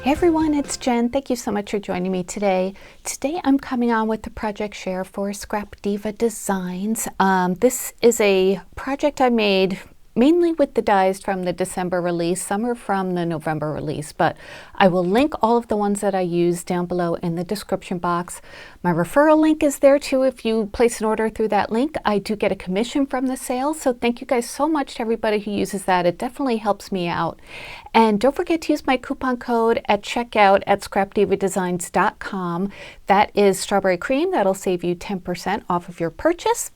Hey everyone, it's Jen. Thank you so much for joining me today. Today I'm coming on with the project share for Scrap Diva Designs. This is a project I made mainly with the dies from the December release. Some are from the November release, but I will link all of the ones that I used down below in the description box. My referral link is there too. If you place an order through that link, I do get a commission from the sale. So thank you guys so much to everybody who uses that. It definitely helps me out. And don't forget to use my coupon code at checkout at scrapdivadesigns.com. That is strawberry cream. That'll save you 10% off of your purchase.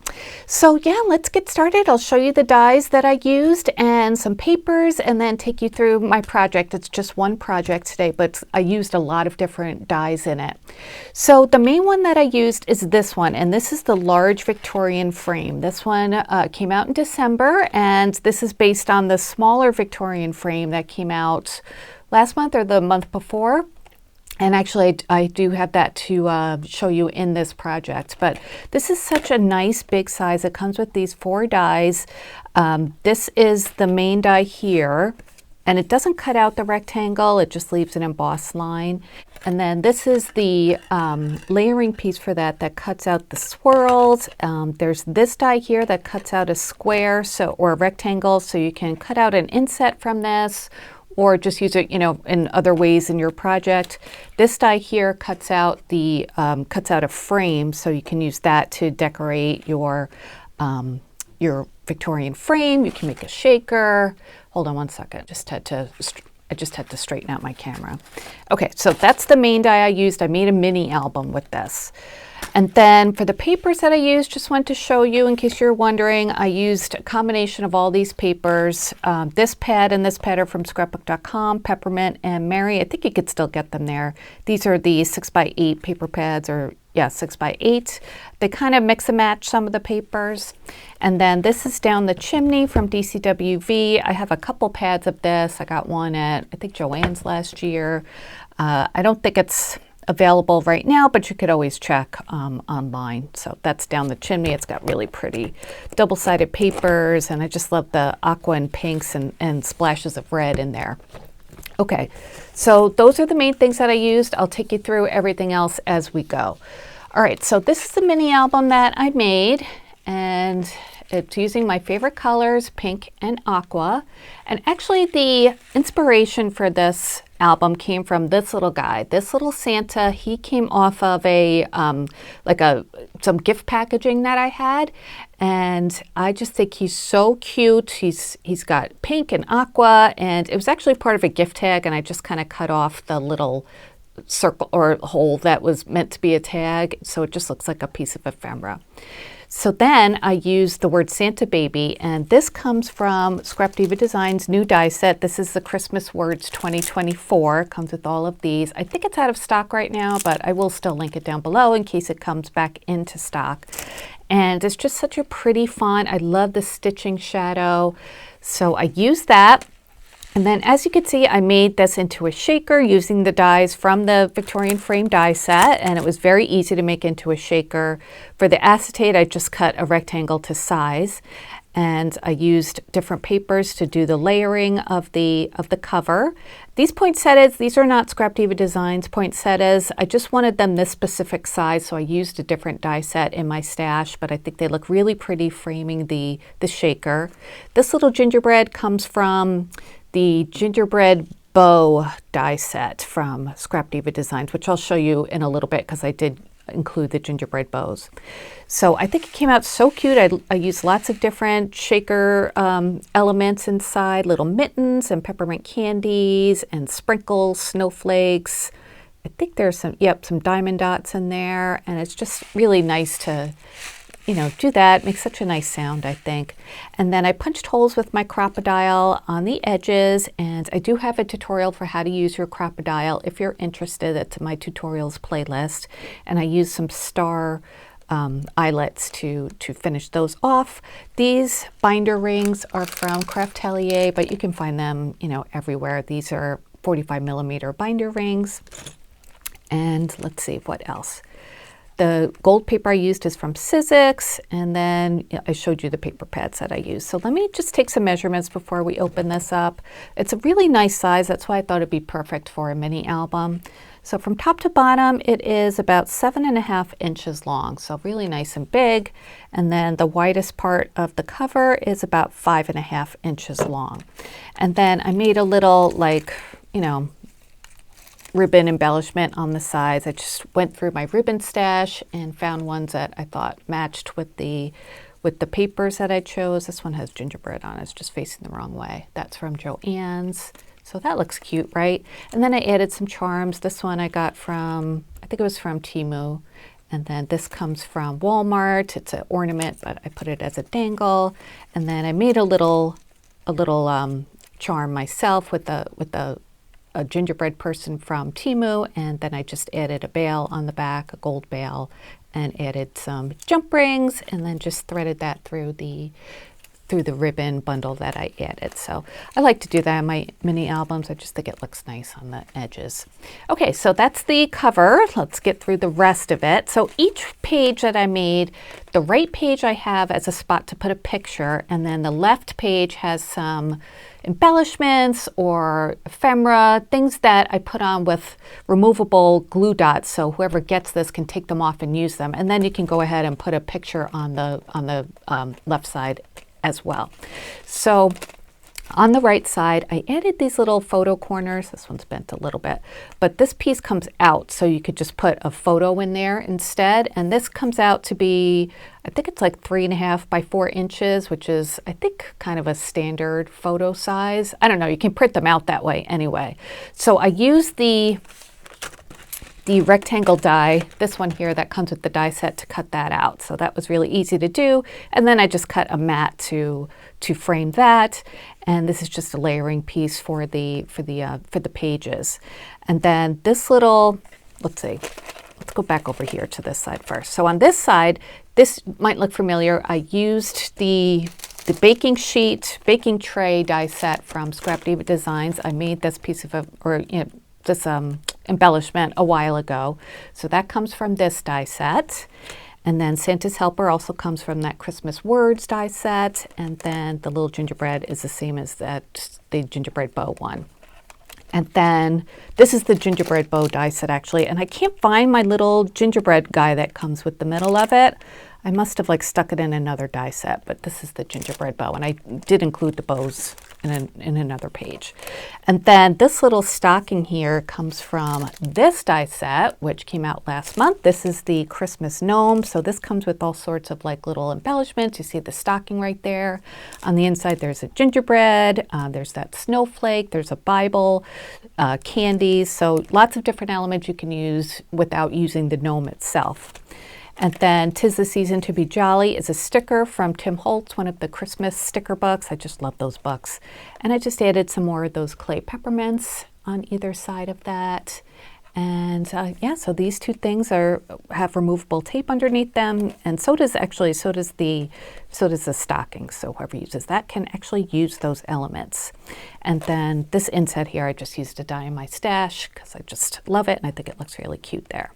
So yeah, let's get started. I'll show you the dies that I used and some papers and then take you through my project. It's just one project today, but I used a lot of different dies in it. So the main one that I used is this one, and this is the large Victorian frame. This one came out in December, and this is based on the smaller Victorian frame that came out last month or the month before. And actually, I do have that to show you in this project. But this is such a nice big size. It comes with these 4 dies. This is the main die here. And it doesn't cut out the rectangle. It just leaves an embossed line. And then this is the layering piece for that cuts out the swirls. There's this die here that cuts out a square or a rectangle. So you can cut out an inset from this, or just use it, in other ways in your project. This die here cuts out a frame, so you can use that to decorate your Victorian frame. You can make a shaker. Hold on one second. I just had to straighten out my camera. Okay, so that's the main die I used. I made a mini album with this. And then for the papers that I used, just wanted to show you, in case you're wondering, I used a combination of all these papers. This pad and this pad are from scrapbook.com, Peppermint and Mary. I think you could still get them there. These are the 6x8 paper pads, or 6x8. They kind of mix and match some of the papers. And then this is Down the Chimney from DCWV. I have a couple pads of this. I got one at, I think, Joann's last year. I don't think it's available right now, but you could always check online. So that's Down the Chimney. It's got really pretty double-sided papers, and I just love the aqua and pinks and splashes of red in there. Okay, so those are the main things that I used. I'll take you through everything else as we go. All right, so this is the mini album that I made, and it's using my favorite colors, pink and aqua. And actually the inspiration for this album came from this little guy, this little Santa. He came off of some gift packaging that I had, and I just think he's so cute. He's got pink and aqua, and it was actually part of a gift tag, and I just kind of cut off the little circle or hole that was meant to be a tag, so it just looks like a piece of ephemera. So then I used the word Santa Baby, and this comes from Scrap Diva Designs' new die set. This is the Christmas Words 2024. It comes with all of these. I think it's out of stock right now, but I will still link it down below in case it comes back into stock. And it's just such a pretty font. I love the stitching shadow. So I used that. And then, as you can see, I made this into a shaker using the dies from the Victorian frame die set, and it was very easy to make into a shaker. For the acetate, I just cut a rectangle to size, and I used different papers to do the layering of the cover. These poinsettias, these are not Scrap Diva Designs poinsettias. I just wanted them this specific size, so I used a different die set in my stash, but I think they look really pretty framing the shaker. This little gingerbread comes from the gingerbread bow die set from Scrap Diva Designs, which I'll show you in a little bit because I did include the gingerbread bows. So I think it came out so cute. I used lots of different shaker elements inside, little mittens and peppermint candies and sprinkles, snowflakes. I think there's some diamond dots in there, and it's just really nice to do that. It makes such a nice sound, I think. And then I punched holes with my crocodile on the edges, and I do have a tutorial for how to use your crocodile if you're interested. It's in my tutorials playlist. And I used some star eyelets to finish those off. These binder rings are from Craftelier, but you can find them, everywhere. These are 45mm binder rings. And let's see, what else? The gold paper I used is from Sizzix, and then I showed you the paper pads that I used. So let me just take some measurements before we open this up. It's a really nice size. That's why I thought it'd be perfect for a mini album. So from top to bottom, it is about 7.5 inches long, so really nice and big. And then the widest part of the cover is about 5.5 inches long. And then I made a little, like, you know, ribbon embellishment on the sides. I just went through my ribbon stash and found ones that I thought matched with the papers that I chose. This one has gingerbread on it. It's just facing the wrong way. That's from Joann's. So that looks cute, right? And then I added some charms. This one I got from, I think it was from Temu. And then this comes from Walmart. It's an ornament, but I put it as a dangle. And then I made a little charm myself with a gingerbread person from Temu, and then I just added a bail on the back, a gold bail, and added some jump rings, and then just threaded that through the ribbon bundle that I added. So I like to do that in my mini albums. I just think it looks nice on the edges. Okay, so that's the cover. Let's get through the rest of it. So each page that I made, the right page I have as a spot to put a picture, and then the left page has some embellishments or ephemera, things that I put on with removable glue dots, so whoever gets this can take them off and use them. And then you can go ahead and put a picture on the left side as well. So on the right side, I added these little photo corners. This one's bent a little bit, but this piece comes out, so you could just put a photo in there instead. And this comes out to be, I think it's like 3.5 by 4 inches, which is, I think, kind of a standard photo size. I don't know, you can print them out that way anyway. So I used the rectangle die, this one here that comes with the die set, to cut that out. So that was really easy to do. And then I just cut a mat to frame that. And this is just a layering piece for the pages. And then this little, let's go back over here to this side first. So on this side, this might look familiar. I used the baking sheet, baking tray die set from Scrap Diva Designs. I made this piece of, this embellishment a while ago. So that comes from this die set. And then Santa's Helper also comes from that Christmas Words die set. And then the little gingerbread is the same as the gingerbread bow one. And then this is the gingerbread bow die set actually. And I can't find my little gingerbread guy that comes with the middle of it. I must have stuck it in another die set, but this is the gingerbread bow. And I did include the bows in another page. And then this little stocking here comes from this die set, which came out last month. This is the Christmas gnome. So this comes with all sorts of little embellishments. You see the stocking right there. On the inside, there's a gingerbread. There's that snowflake. There's a Bible, candies. So lots of different elements you can use without using the gnome itself. And then 'Tis the Season to Be Jolly is a sticker from Tim Holtz, one of the Christmas sticker books. I just love those books. And I just added some more of those clay peppermints on either side of that. And yeah, so these two things have removable tape underneath them, and so does the stocking. So whoever uses that can actually use those elements. And then this inset here, I just used a die in my stash because I just love it and I think it looks really cute there.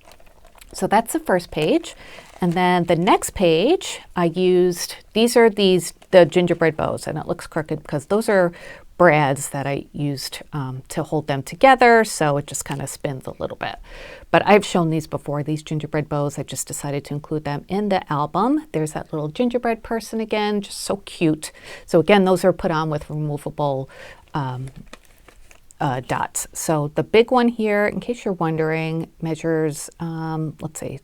So that's the first page. And then the next page, I used, the gingerbread bows, and it looks crooked because those are brads that I used to hold them together, so it just kind of spins a little bit. But I've shown these before, these gingerbread bows. I just decided to include them in the album. There's that little gingerbread person again, just so cute. So again, those are put on with removable dots. So the big one here, in case you're wondering, measures, let's see,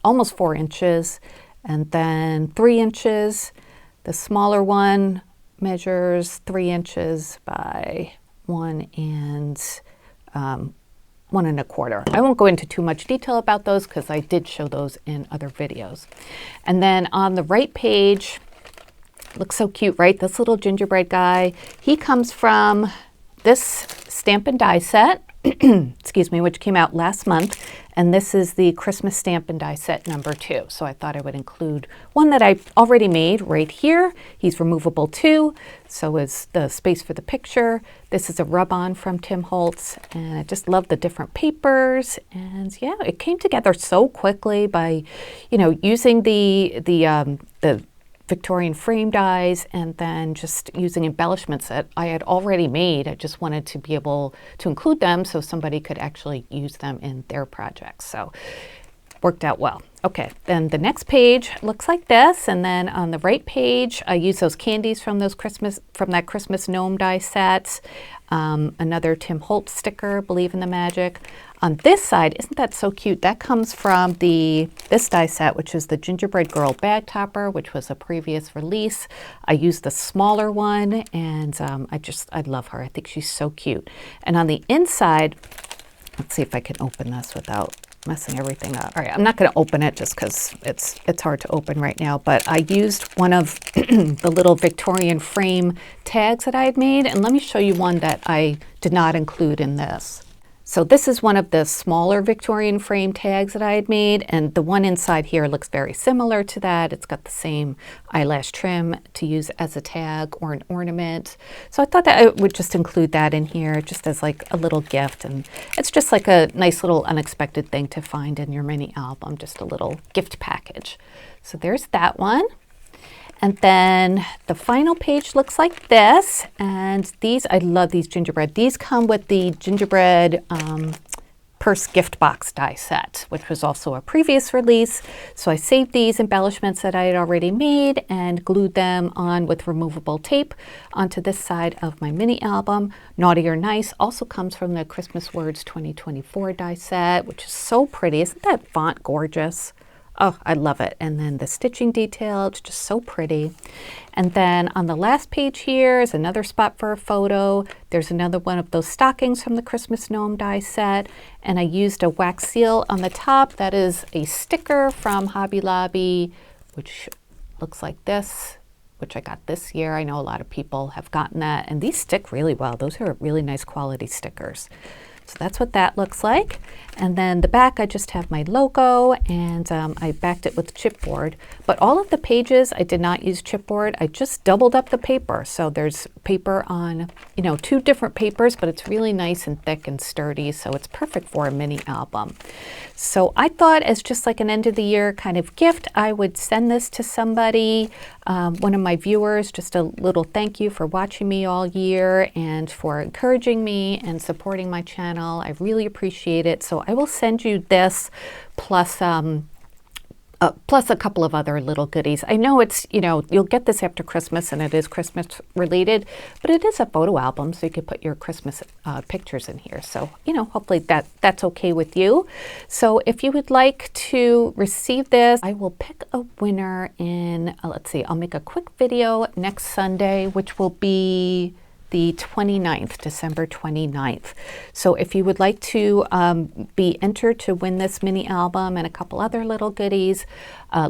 almost 4 inches, and then 3 inches. The smaller one measures 3 inches by 1 1.25. I won't go into too much detail about those because I did show those in other videos. And then on the right page, looks so cute, right? This little gingerbread guy, he comes from this Stamp and Die set. excuse me, which came out last month. And this is the Christmas Stamp and Die Set number 2. So I thought I would include one that I already made right here. He's removable too. So is the space for the picture. This is a rub-on from Tim Holtz. And I just love the different papers. And yeah, it came together so quickly by, you know, using the Victorian frame dies and then just using embellishments that I had already made. I just wanted to be able to include them so somebody could actually use them in their projects. So worked out well. Okay, then the next page looks like this, and then on the right page I use those candies from that Christmas gnome die set. Another Tim Holtz sticker, Believe in the Magic. On this side, isn't that so cute? That comes from this die set, which is the Gingerbread Girl bag topper, which was a previous release. I used the smaller one, and I love her. I think she's so cute. And on the inside, let's see if I can open this without messing everything up. All right, I'm not going to open it just because it's hard to open right now, but I used one of the little Victorian frame tags that I had made, and let me show you one that I did not include in this. So this is one of the smaller Victorian frame tags that I had made, and the one inside here looks very similar to that. It's got the same eyelash trim to use as a tag or an ornament. So I thought that I would just include that in here just as like a little gift, and it's just like a nice little unexpected thing to find in your mini album, just a little gift package. So there's that one. And then the final page looks like this, and these, I love these gingerbread. These come with the gingerbread purse gift box die set, which was also a previous release. So I saved these embellishments that I had already made and glued them on with removable tape onto this side of my mini album. Naughty or Nice also comes from the Christmas Words 2024 die set, which is so pretty. Isn't that font gorgeous? Oh, I love it. And then the stitching detail, it's just so pretty. And then on the last page here is another spot for a photo. There's another one of those stockings from the Christmas Gnome die set. And I used a wax seal on the top. That is a sticker from Hobby Lobby, which looks like this, which I got this year. I know a lot of people have gotten that. And these stick really well. Those are really nice quality stickers. So that's what that looks like. And then the back, I just have my logo, and I backed it with chipboard. But all of the pages, I did not use chipboard. I just doubled up the paper. So there's paper on, you know, 2 different papers, but it's really nice and thick and sturdy. So it's perfect for a mini album. So I thought as just like an end of the year kind of gift, I would send this to somebody, one of my viewers, just a little thank you for watching me all year and for encouraging me and supporting my channel. I really appreciate it. So I will send you this plus plus a couple of other little goodies. I know it's, you know, you'll get this after Christmas and it is Christmas related, but it is a photo album, so you could put your Christmas pictures in here. So, you know, hopefully that's okay with you. So if you would like to receive this, I will pick a winner in, let's see, I'll make a quick video next Sunday, which will be the 29th, December 29th. So if you would like to be entered to win this mini album and a couple other little goodies,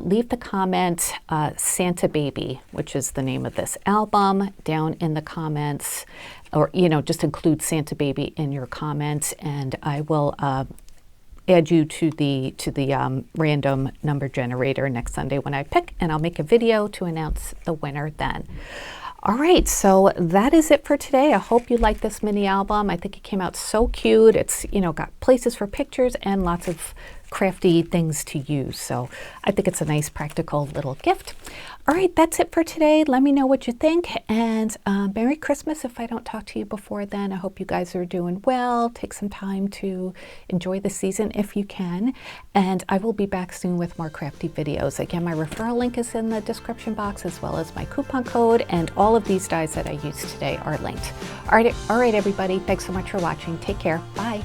leave the comment Santa Baby, which is the name of this album, down in the comments, or, you know, just include Santa Baby in your comments, and I will add you to the random number generator next Sunday when I pick, and I'll make a video to announce the winner then. All right, so that is it for today. I hope you like this mini album. I think it came out so cute. It's, you know, got places for pictures and lots of crafty things to use. So I think it's a nice practical little gift. All right, that's it for today. Let me know what you think, and Merry Christmas if I don't talk to you before then. I hope you guys are doing well. Take some time to enjoy the season if you can, and I will be back soon with more crafty videos. Again, my referral link is in the description box, as well as my coupon code, and all of these dies that I used today are linked. All right, everybody, thanks so much for watching. Take care. Bye.